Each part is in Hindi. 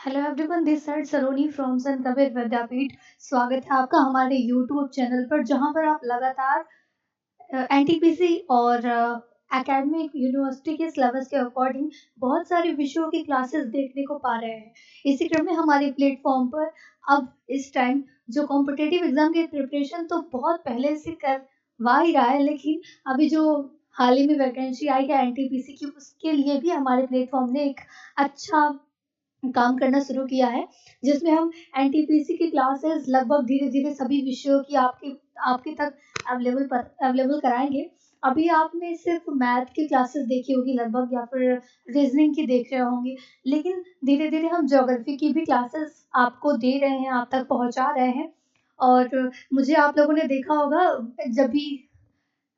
Hello everyone, this side Saloni from Sant Kabir Vidyapeeth. स्वागत है आपका हमारे यूट्यूब चैनल पर, जहां पर आप लगातार एनटीपीसी और एकेडमिक यूनिवर्सिटी के सिलेबस के अकॉर्डिंग बहुत सारे विषयों की क्लासेस देखने को पा रहे हैं। इसी क्रम में हमारे प्लेटफॉर्म पर अब इस टाइम जो कॉम्पिटिटिव एग्जाम की प्रिपरेशन तो बहुत पहले से करवा ही रहा है, लेकिन अभी जो हाल ही में वैकेंसी आई है एनटीपीसी की, उसके लिए भी हमारे प्लेटफॉर्म ने एक अच्छा काम करना शुरू किया है, जिसमें हम एनटीपीसी की क्लासेस लगभग धीरे-धीरे सभी विषयों की आपके आपके तक अवेलेबल कराएँगे। अभी आपने सिर्फ़ मैथ की क्लासेस देखी होगी लगभग, या फिर रीज़निंग की देख रहे होंगे, लेकिन धीरे-धीरे हम ज्योग्राफ़ी की भी क्लासेस आपको दे रहे हैं, आप तक पहुँचा रहे हैं। और मुझे आप लोगों ने देखा होगा, जब भी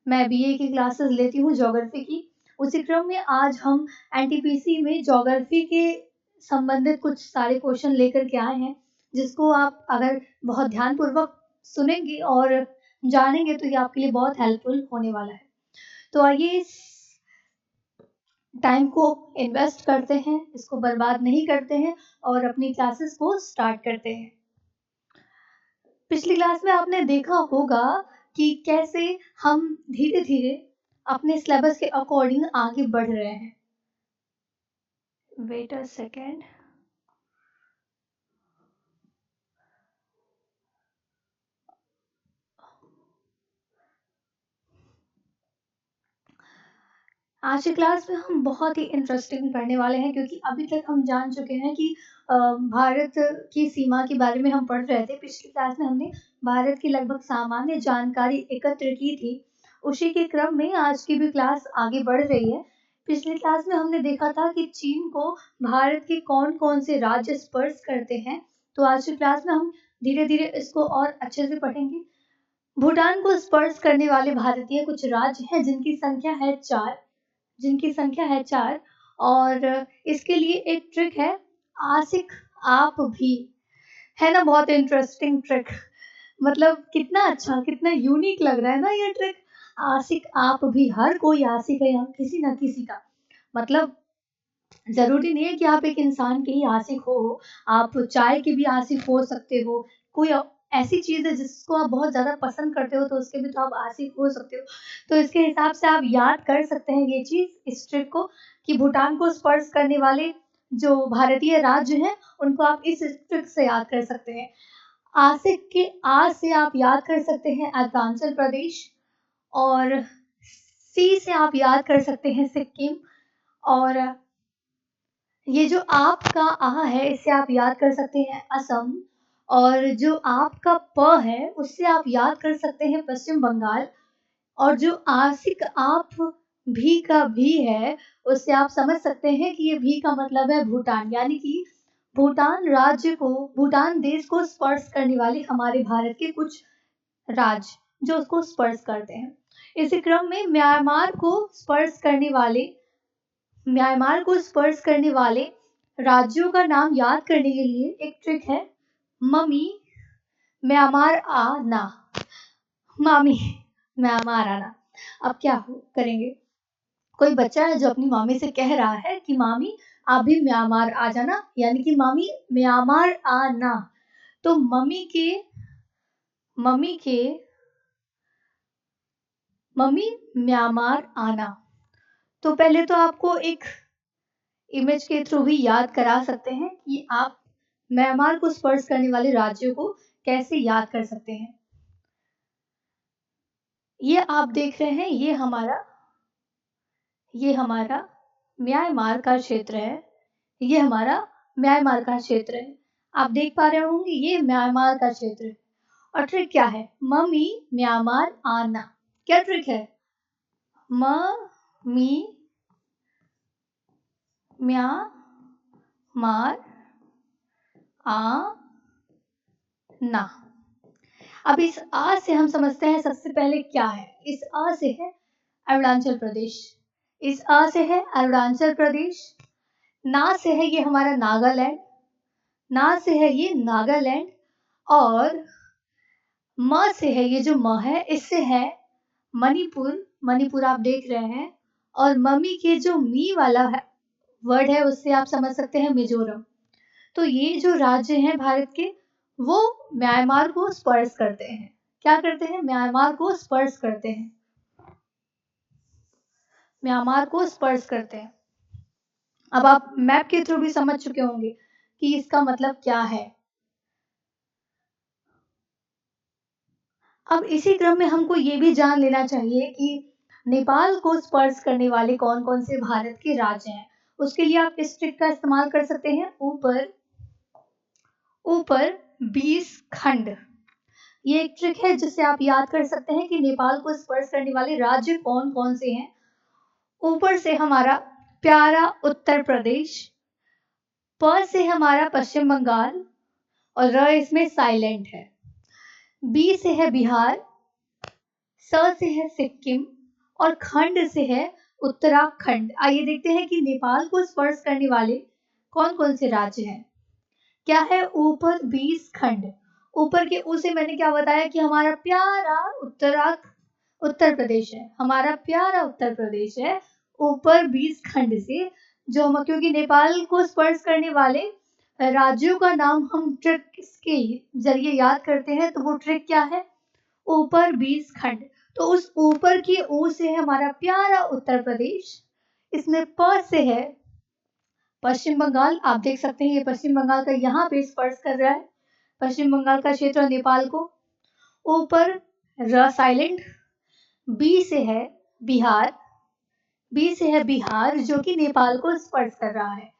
मैं बीए की क्लासेस लेती हूँ ज्योग्राफी की, उसी क्रम में आज हम एनटीपीसी में ज्योग्राफी के संबंधित कुछ सारे क्वेश्चन लेकर के आए हैं, जिसको आप अगर बहुत ध्यानपूर्वक सुनेंगे और जानेंगे तो ये आपके लिए बहुत हेल्पफुल होने वाला है। तो आइए इस टाइम को इन्वेस्ट करते हैं, इसको बर्बाद नहीं करते हैं और अपनी क्लासेस को स्टार्ट करते हैं। पिछली क्लास में आपने देखा होगा कि कैसे हम धीरे-धीरे अपने सिलेबस के अकॉर्डिंग आगे बढ़ रहे हैं। Wait a second. आज की क्लास में हम बहुत ही इंटरेस्टिंग पढ़ने वाले हैं, क्योंकि अभी तक हम जान चुके हैं कि भारत की सीमा के बारे में हम पढ़ रहे थे। पिछली क्लास में हमने भारत की लगभग सामान्य जानकारी एकत्र की थी। उसी के क्रम में आज की भी क्लास आगे बढ़ रही है। पिछली क्लास में हमने देखा था कि चीन को भारत के कौन-कौन से राज्य स्पर्श करते हैं। तो आज की क्लास में हम धीरे-धीरे इसको और अच्छे से पढ़ेंगे। भूटान को स्पर्श करने वाले भारतीय कुछ राज्य हैं, जिनकी संख्या है 4। और इसके लिए एक ट्रिक है, आसिक आप भी। है ना, बहुत इंटरेस्टिंग ट्रिक। मतलब कितना अच्छा, कितना यूनिक लग रहा है ना ये ट्रिक। आशिक आप भी, हर कोई आशिक है यहाँ किसी ना किसी का। मतलब ज़रूरी नहीं है कि आप एक इंसान के ही आशिक हो, आप चाय के भी आशिक हो सकते हो। कोई ऐसी चीज़ है जिसको आप बहुत ज़्यादा पसंद करते हो, तो उसके भी तो आप आशिक हो सकते हो। तो इसके हिसाब से आप याद कर सकते हैं ये चीज़, इस ट्रिक को, कि भूटान को स्पर्श करने वाले जो भारतीय राज्य हैं, उनको आप इस ट्रिक से याद कर सकते हैं। आसिक के आ से आप याद कर सकते हैं अरुणाचल प्रदेश, और सी से आप याद कर सकते हैं सिक्किम, और ये जो आपका आ है इससे आप याद कर सकते हैं असम, और जो आपका प है उससे आप याद कर सकते हैं पश्चिम बंगाल, और जो आसिक आप भी का भी है उससे आप समझ सकते हैं कि ये भी का मतलब है भूटान। यानी कि भूटान देश को स्पर्श करने वाले हमारे भारत के कुछ राज्य जो उसको स्पर्श करते हैं। इसी क्रम में म्यांमार को स्पर्श करने वाले राज्यों का नाम याद करने के लिए एक ट्रिक है, मम्मी म्यांमार आना। मामी म्यांमार आना। अब क्या करेंगे? कोई बच्चा है जो अपनी मामी से कह रहा है कि मामी आप भी म्यांमार आ जाना, यानी कि मामी म्यांमार आना। तो मम्मी के मम्मी म्यांमार आना। तो पहले तो आपको एक इमेज के थ्रू भी याद करा सकते हैं कि आप म्यांमार को स्पर्श करने वाले राज्यों को कैसे याद कर सकते हैं। ये आप देख रहे हैं, ये हमारा म्यांमार का क्षेत्र है। ये हमारा म्यांमार का क्षेत्र है। आप देख पा रहे होंगे, ये म्यांमार का क्षेत्र है। और ट्रिक क्या है? मम्मी म्यांमार आना। क्या ट्रिक है? मम्मी म्यांमार आना। अब इस आ से हम समझते हैं सबसे पहले क्या है। इस आ से है अरुणाचल प्रदेश। इस आ से है अरुणाचल प्रदेश। ना से है ये हमारा नागालैंड। ना से है ये नागालैंड। और म से है, ये जो म है इससे है मणिपुर। मणिपुर आप देख रहे हैं। और मम्मी के जो मी वाला है वर्ड है, उससे आप समझ सकते हैं मिजोरम। तो ये जो राज्य हैं भारत के, वो म्यांमार को स्पर्श करते हैं। क्या करते हैं? म्यांमार को स्पर्श करते हैं। म्यांमार को स्पर्श करते हैं। अब आप मैप के थ्रू भी समझ चुके होंगे कि इसका मतलब क्या है। अब इसी क्रम में हमको ये भी जान लेना चाहिए कि नेपाल को स्पर्श करने वाले कौन कौन से भारत के राज्य हैं। उसके लिए आप इस ट्रिक का इस्तेमाल कर सकते हैं, ऊपर ऊपर 20 खंड। ये एक ट्रिक है जिससे आप याद कर सकते हैं कि नेपाल को स्पर्श करने वाले राज्य कौन कौन से हैं। ऊपर से हमारा प्यारा उत्तर प्रदेश, प से हमारा पश्चिम बंगाल और र इसमें साइलेंट है। बी से है बिहार, स से है सिक्किम और खंड से है उत्तराखंड। आइए देखते हैं कि नेपाल को स्पर्श करने वाले कौन कौन से राज्य हैं। क्या है? ऊपर 20 खंड। ऊपर के ऊ से मैंने क्या बताया कि हमारा प्यारा उत्तर प्रदेश है। हमारा प्यारा उत्तर प्रदेश है ऊपर 20 खंड से, जो हम क्योंकि नेपाल को स्पर्श करने वाले राज्यों का नाम हम ट्रिक के जरिए याद करते हैं, तो वो ट्रिक क्या है? ऊपर 20 खंड। तो उस ऊपर की ओ से है हमारा प्यारा उत्तर प्रदेश, इसमें प से है पश्चिम बंगाल। आप देख सकते हैं ये पश्चिम बंगाल का यहाँ पे स्पर्श कर रहा है, पश्चिम बंगाल का क्षेत्र नेपाल को। ऊपर र साइलेंट, बी से है बिहार, बी से है बिहार जो कि नेपाल को स्पर्श कर रहा है।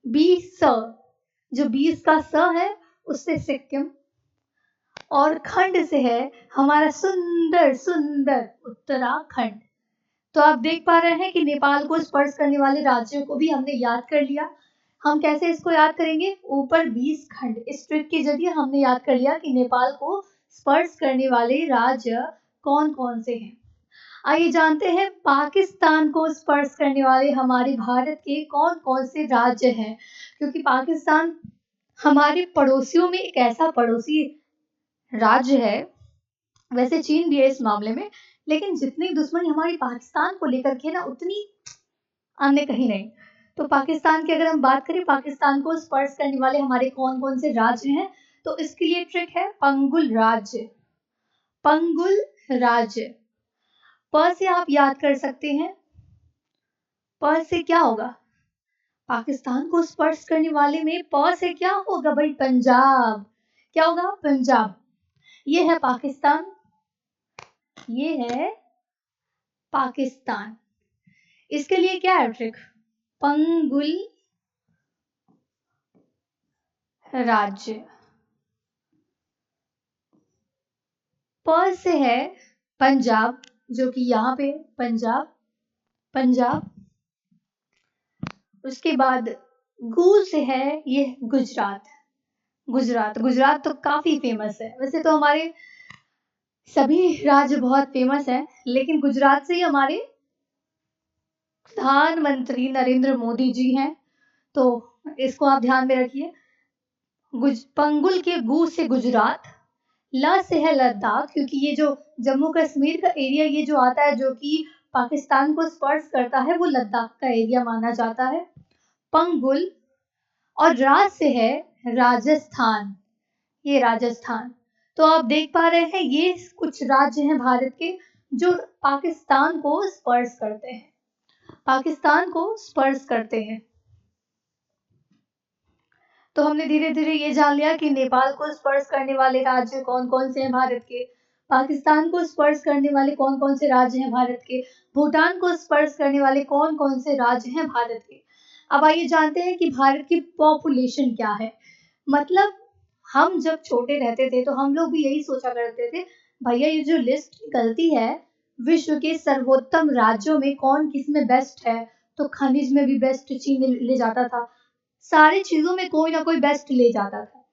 बी स, जो 20 का स है उससे सिक्किम, और खंड से है हमारा सुंदर सुंदर उत्तराखंड। तो आप देख पा रहे हैं कि नेपाल को स्पर्श करने वाले राज्यों को भी हमने याद कर लिया। हम कैसे इसको याद करेंगे? ऊपर 20 खंड। इस ट्रिक के जरिए हमने याद कर लिया कि नेपाल को स्पर्श करने वाले राज्य कौन कौन से हैं। आइए जानते हैं पाकिस्तान को स्पर्श करने वाले हमारे भारत के कौन कौन से राज्य हैं, क्योंकि पाकिस्तान हमारे पड़ोसियों में एक ऐसा पड़ोसी राज्य है। वैसे चीन भी है इस मामले में, लेकिन जितनी दुश्मनी हमारी पाकिस्तान को लेकर के ना, उतनी अन्य कहीं नहीं। तो पाकिस्तान की अगर हम बात करें, पाकिस्तान को स्पर्श करने वाले हमारे कौन कौन से राज्य हैं, तो इसके लिए ट्रिक है पंगुल राज्य। पंगुल राज्य, प से आप याद कर सकते हैं। प से क्या होगा? पाकिस्तान को स्पर्श करने वाले में प से क्या होगा भाई? पंजाब। क्या होगा? पंजाब। ये है पाकिस्तान, ये है पाकिस्तान। इसके लिए क्या है ट्रिक? पंगुल राज्य। प से है पंजाब, जो कि यहाँ पे पंजाब, पंजाब। उसके बाद गु से है ये गुजरात। गुजरात, गुजरात तो काफी फेमस है। वैसे तो हमारे सभी राज्य बहुत फेमस है, लेकिन गुजरात से ही हमारे प्रधानमंत्री नरेंद्र मोदी जी हैं, तो इसको आप ध्यान में रखिए। पंगुल के गु से गुजरात, ल से है लद्दाख, क्योंकि ये जो जम्मू कश्मीर का एरिया ये जो आता है, जो कि पाकिस्तान को स्पर्श करता है, वो लद्दाख का एरिया माना जाता है। पंगुल, और राज से है राजस्थान, ये राजस्थान। तो आप देख पा रहे हैं ये कुछ राज्य हैं भारत के जो पाकिस्तान को स्पर्श करते हैं, पाकिस्तान को स्पर्श करते हैं। तो हमने धीरे धीरे ये जान लिया कि नेपाल को स्पर्श करने वाले राज्य कौन कौन से हैं भारत के, पाकिस्तान को स्पर्श करने वाले कौन कौन से राज्य हैं भारत के, भूटान को स्पर्श करने वाले कौन कौन से राज्य हैं भारत के। अब आइए जानते हैं कि भारत की पॉपुलेशन क्या है। मतलब हम जब छोटे रहते थे तो हम लोग भी यही सोचा करते थे, भैया ये जो लिस्ट निकलती है विश्व के सर्वोत्तम राज्यों में कौन किस में बेस्ट है, तो खनिज में भी बेस्ट चीन ले जाता था, सारी चीजों में कोई ना कोई बेस्ट ले जाता था।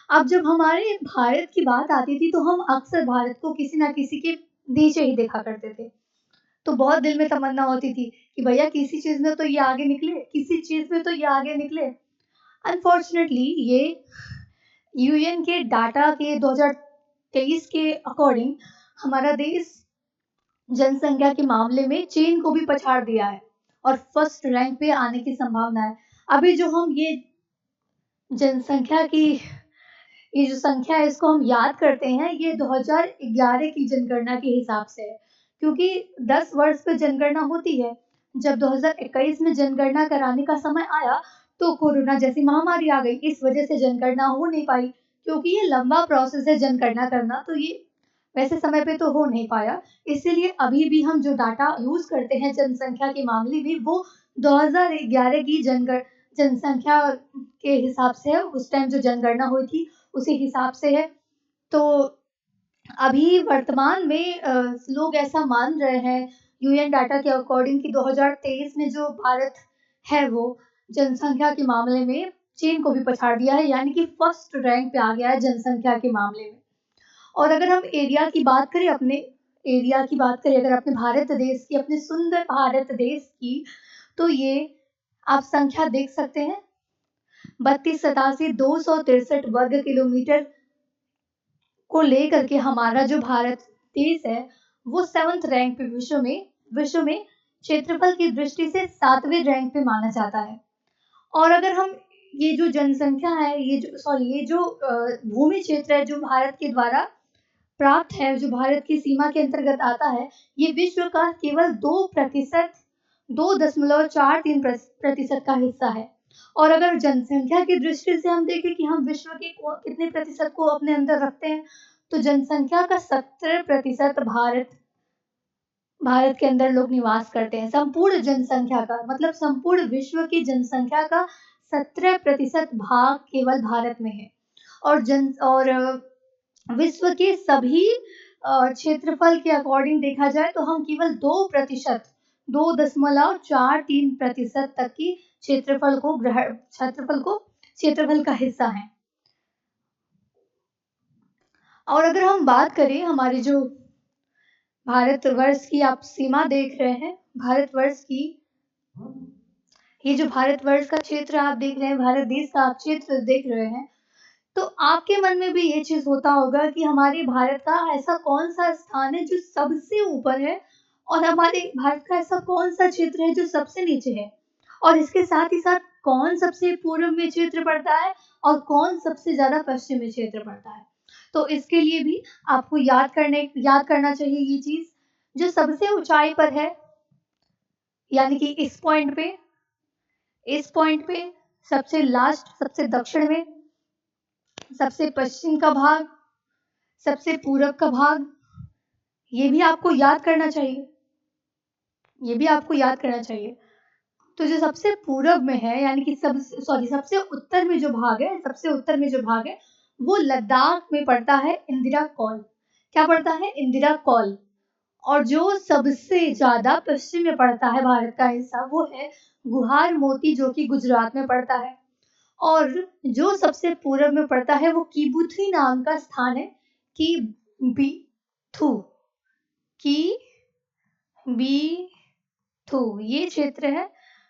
अब जब हमारे भारत की बात आती थी तो हम अक्सर भारत को किसी ना किसी के नीचे ही देखा करते थे। तो बहुत दिल में तमन्ना होती थी कि भैया किसी चीज में तो ये आगे निकले, किसी चीज में तो ये आगे निकले। अनफॉर्चुनेटली ये यूएन के डाटा के 2023 के अकॉर्डिंग हमारा देश जनसंख्या के मामले में चीन को भी पछाड़ दिया है और फर्स्ट रैंक पे आने की संभावना है। अभी जो हम ये जनसंख्या की ये जो संख्या है इसको हम याद करते हैं, ये 2011 की जनगणना के हिसाब से है, क्योंकि 10 वर्ष पे जनगणना होती है। जब 2021 में जनगणना कराने का समय आया, तो कोरोना जैसी महामारी आ गई। इस वजह से जनगणना हो नहीं पाई, क्योंकि ये लंबा प्रोसेस है जनगणना करना, तो ये वैसे समय पे तो हो नहीं पाया। इसीलिए अभी भी हम जो डाटा यूज़ करते हैं जनसंख्या के मामले में, वो 2011 की जनसंख्या के हिसाब से है। उस टाइम जो जनगणना हुई थी, उसी हिसाब से है। तो अभी वर्तमान में लोग ऐसा मान रहे हैं यूएन डाटा के अकॉर्डिंग कि 2023 में जो भारत है वो जनसंख्या के मामले में चीन को भी पछाड़ दिया है, यानी कि फर्स्ट रैंक पे आ गया है जनसंख्या के मामले में। और अगर हम एरिया की बात करें, अपने एरिया की बात करें अगर अपने भारत देश की, अपने सुंदर भारत देश की, तो ये आप संख्या देख सकते हैं, 3287 वर्ग किलोमीटर को लेकर के हमारा जो भारत देश है वो 7th रैंक पे विश्व में क्षेत्रफल की दृष्टि से 7वें रैंक पे माना जाता है। और अगर हम ये जो जनसंख्या है, ये जो भूमि क्षेत्र है जो भारत के द्वारा प्राप्त है, जो भारत की सीमा के अंतर्गत आता है, ये विश्व का केवल 2%, 2.43% का हिस्सा है। और अगर जनसंख्या की दृष्टि से हम देखें कि हम विश्व के कितने प्रतिशत को अपने अंदर रखते हैं, तो जनसंख्या का 70% भारत के अंदर लोग निवास करते हैं। संपूर्ण जनसंख्या का मतलब संपूर्ण विश्व की जनसंख्या का 17% भाग केवल भारत में है। और विश्व के सभी क्षेत्रफल के अकॉर्डिंग देखा जाए तो हम केवल 2%, 2.43% तक की क्षेत्रफल का हिस्सा है। और अगर हम बात करें हमारे जो भारतवर्ष की, आप सीमा देख रहे हैं भारतवर्ष की, ये जो भारतवर्ष का क्षेत्र आप देख रहे हैं, भारत देश का आप क्षेत्र देख रहे हैं, तो आपके मन में भी ये चीज होता होगा कि हमारे भारत का ऐसा कौन सा स्थान है जो सबसे ऊपर है, और हमारे भारत का ऐसा कौन सा क्षेत्र है जो सबसे नीचे है, और इसके साथ ही साथ कौन सबसे पूर्व में क्षेत्र पड़ता है और कौन सबसे ज्यादा पश्चिम में क्षेत्र पड़ता है। तो इसके लिए भी आपको याद करना चाहिए ये चीज। जो सबसे ऊंचाई पर है, यानी कि इस पॉइंट पे सबसे लास्ट, सबसे दक्षिण में, सबसे पश्चिम का भाग, सबसे पूरब का भाग, ये भी आपको याद करना चाहिए। ये भी आपको याद करना चाहिए। तो जो सबसे पूरब में है, यानी कि सबसे उत्तर में जो भाग है, सबसे उत्तर में जो भाग है, वो लद्दाख में पड़ता है इंदिरा कौल। क्या पड़ता है? इंदिरा कौल। और जो सबसे ज्यादा पश्चिम में पड़ता है भारत का हिस्सा, वो है गुहार मोती, जो कि गुजरात में पड़ता है। और जो सबसे पूर्व में पड़ता है वो कीबुथी नाम का स्थान है। की बी थू की बी थू ये क्षेत्र है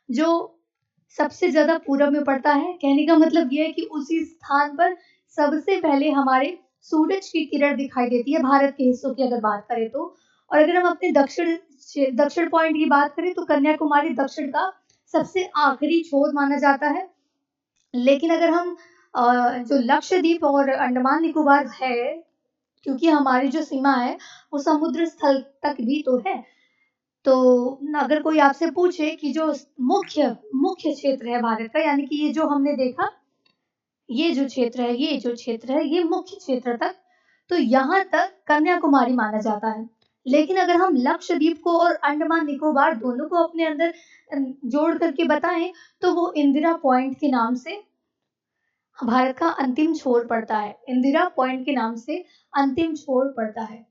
जो सबसे ज्यादा पूरब में पड़ता है। कहने का मतलब ये है कि उसी स्थान पर सबसे पहले हमारे सूरज की किरण दिखाई देती है, भारत के हिस्सों की अगर बात करें तो। और अगर हम अपने दक्षिण पॉइंट की बात करें तो कन्याकुमारी दक्षिण का सबसे आखिरी छोर माना जाता है। लेकिन अगर हम जो लक्षद्वीप और अंडमान निकोबार है, क्योंकि हमारी जो सीमा है वो समुद्र स्थल तक भी तो है, तो अगर कोई आपसे पूछे कि जो मुख्य मुख्य क्षेत्र है भारत का, यानी कि ये जो हमने देखा, ये जो क्षेत्र है ये मुख्य क्षेत्र तक, तो यहाँ तक कन्याकुमारी माना जाता है। लेकिन अगर हम लक्षद्वीप को और अंडमान निकोबार दोनों को अपने अंदर जोड़ करके बताएं, तो वो इंदिरा पॉइंट के नाम से भारत का अंतिम छोर पड़ता है। इंदिरा पॉइंट के नाम से अंतिम छोर पड़ता है।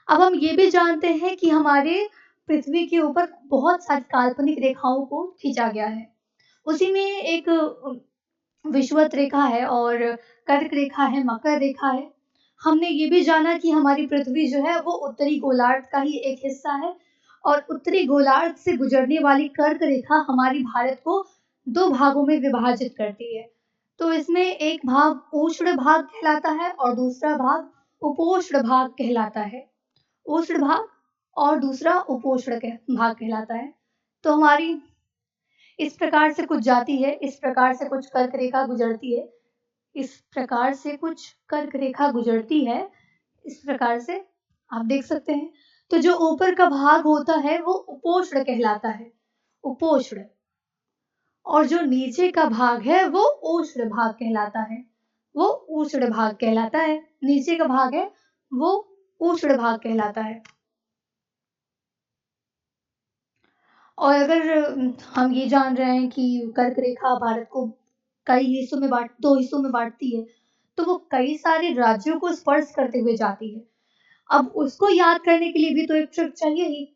अब हम ये भी जानते हैं कि हमारे पृथ्वी के ऊपर बहुत सारी काल्पनिक रेखाओं को खींचा गया है। उसी में एक विषुवत रेखा है और कर्क रेखा है, मकर रेखा है। हमने ये भी जाना कि हमारी पृथ्वी जो है वो उत्तरी गोलार्ध का ही एक हिस्सा है, और उत्तरी गोलार्ध से गुजरने वाली कर्क रेखा हमारी भारत को दो भागों में विभाजित करती है। तो इसमें एक भाग उष्ण भाग कहलाता है और दूसरा भाग उपोष्ण भाग कहलाता है। उष्ण भाग और दूसरा भाग कहलाता है। तो हमारी इस प्रकार से कुछ जाती है, इस प्रकार से कुछ कर्क रेखा गुजरती है, इस प्रकार से कुछ कर्क रेखा गुजरती है, इस प्रकार से आप देख सकते हैं। तो जो ऊपर का भाग होता है वो उपोष्ण कहलाता है, उपोष्ण। और जो नीचे का भाग है वो उष्ण भाग कहलाता है, वो उष्ण भाग कहलाता है। नीचे का भाग है वो उष्ण भाग कहलाता है। और अगर हम ये जान रहे हैं कि कर्क रेखा भारत को कई हिस्सों में दो हिस्सों में बांटती है, तो वो कई सारे राज्यों को स्पर्श करते हुए जाती है। अब उसको याद करने के लिए भी तो एक ट्रिक चाहिए ही।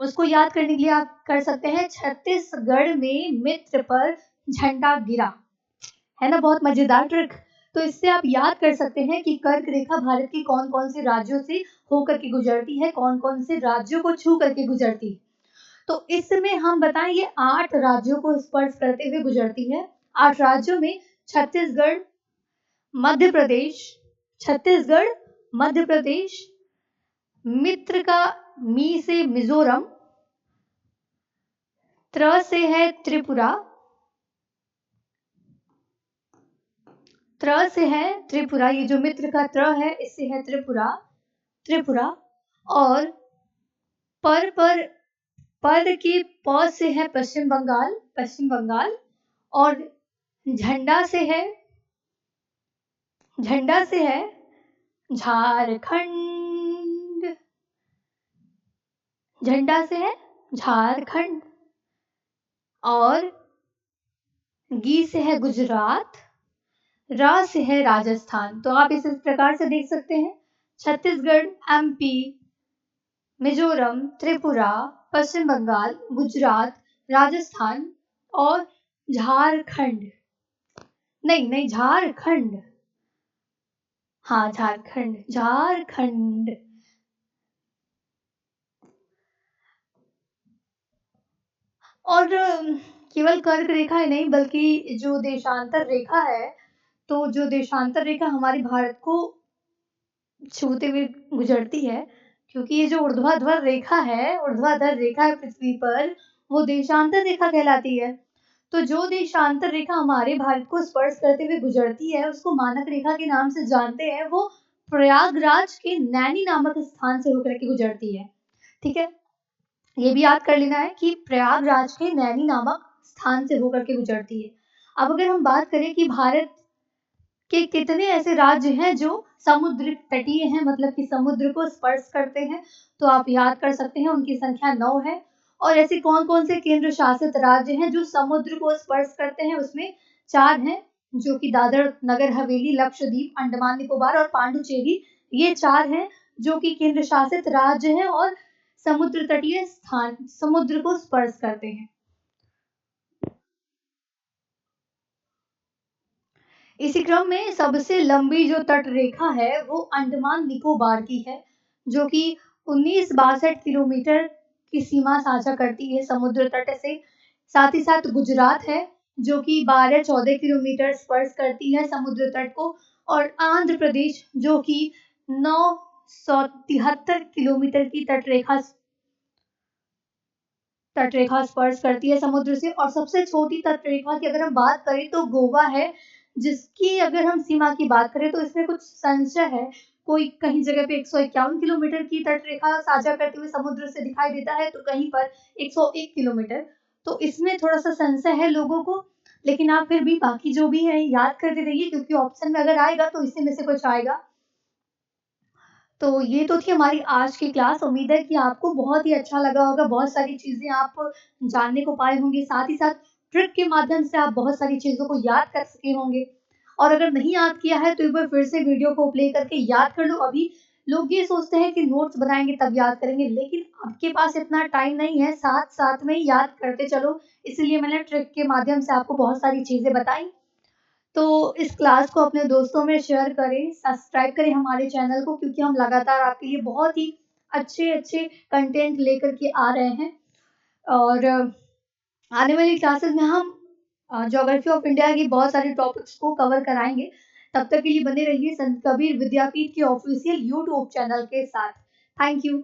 उसको याद करने के लिए आप कर सकते हैं, छत्तीसगढ़ में मित्र पर झंडा गिरा, है ना, बहुत मजेदार ट्रिक। तो इससे आप याद कर सकते हैं कि कर्क रेखा भारत के कौन कौन से राज्यों से होकर के गुजरती है, कौन कौन से राज्यों को छू करके गुजरती है। तो इसमें हम बताएं ये 8 राज्यों को स्पर्श करते हुए गुजरती है। 8 राज्यों में छत्तीसगढ़, मध्य प्रदेश, छत्तीसगढ़, मध्य प्रदेश, मित्र का मी से मिजोरम, त्र से है त्रिपुरा, त्र से है त्रिपुरा, ये जो मित्र का त्र है इससे है त्रिपुरा, त्रिपुरा। और पर पद के प से है पश्चिम बंगाल, पश्चिम बंगाल। और झंडा से है, झंडा से है झारखंड, झंडा से है झारखंड। और गी से है गुजरात, रा से है राजस्थान। तो आप इस प्रकार से देख सकते हैं, छत्तीसगढ़, एमपी, मिजोरम, त्रिपुरा, पश्चिम बंगाल, गुजरात, राजस्थान और झारखंड। नहीं नहीं, झारखंड, हाँ झारखंड, झारखंड। और केवल कर्क रेखा ही नहीं बल्कि जो देशांतर रेखा है, तो जो देशांतर रेखा हमारे भारत को छूते हुए गुजरती है, क्योंकि ये जो ऊर्ध्वाधर रेखा है, ऊर्ध्वाधर रेखा है पृथ्वी पर, वो देशांतर रेखा कहलाती है। तो जो देशांतर रेखा हमारे भारत को स्पर्श करते हुए गुजरती है उसको मानक रेखा के नाम से जानते हैं। वो प्रयागराज के नैनी नामक स्थान से होकर के गुजरती है। ठीक है, ये भी याद कर लेना है कि प्रयागराज के नैनी नामक स्थान से होकर के गुजरती है। अब अगर हम बात करें कि भारत के कितने ऐसे राज्य हैं जो समुद्र तटीय हैं, मतलब कि समुद्र को स्पर्श करते हैं, तो आप याद कर सकते हैं उनकी संख्या 9 है। और ऐसे कौन कौन से केंद्र शासित राज्य हैं जो समुद्र को स्पर्श करते हैं, उसमें 4 हैं, जो कि दादर नगर हवेली, लक्षद्वीप, अंडमान निकोबार और पांडुचेरी। ये 4 हैं जो कि केंद्र शासित राज्य हैं और समुद्र तटीय स्थान, समुद्र को स्पर्श करते हैं। इसी क्रम में सबसे लंबी जो तट रेखा है वो अंडमान निकोबार की है, जो कि 1962 किलोमीटर की सीमा साझा करती है समुद्र तट से। साथ ही साथ गुजरात है जो कि 12-14 किलोमीटर स्पर्श करती है समुद्र तट को। और आंध्र प्रदेश जो कि 973 किलोमीटर की तटरेखा स्पर्श करती है समुद्र से। और सबसे छोटी तटरेखा की अगर हम बात करें तो गोवा है, जिसकी अगर हम सीमा की बात करें तो इसमें कुछ संशय है। कोई कहीं जगह पे 151 किलोमीटर की तटरेखा साझा करते हुए समुद्र से दिखाई देता है, तो कहीं पर 101 किलोमीटर। तो इसमें थोड़ा सा संशय है लोगों को, लेकिन आप फिर भी बाकी जो भी है याद करते रहिए, क्योंकि ऑप्शन में अगर आएगा तो इसी में से कुछ आएगा। तो ये तो थी हमारी आज की क्लास। उम्मीद है कि आपको बहुत ही अच्छा लगा होगा, बहुत सारी चीज़ें आप जानने को पाए होंगे। साथ ही साथ ट्रिक के माध्यम से आप बहुत सारी चीज़ों को याद कर सके होंगे। और अगर नहीं याद किया है तो एक बार फिर से वीडियो को प्ले करके याद कर लो। अभी लोग ये सोचते हैं कि नोट्स बनाएँगे तब याद करेंगे, लेकिन आपके पास इतना टाइम नहीं है, साथ-साथ में याद करते चलो। इसलिए मैंने ट्रिक के माध्यम से आपको बहुत सारी चीज़ें बताई। तो इस क्लास को अपने दोस्तों में शेयर करें, सब्सक्राइब करें हमारे चैनल को, क्योंकि हम लगातार आपके लिए बहुत ही अच्छे-अच्छे कंटेंट लेकर के आ रहे हैं। और आने वाली क्लासेस में हम ज्योग्राफी ऑफ इंडिया की बहुत सारे टॉपिक्स को कवर कराएँगे। तब तक के लिए बने रहिए संत कबीर विद्यापीठ के ऑफिशियल यूट्यूब चैनल के साथ। Thank you.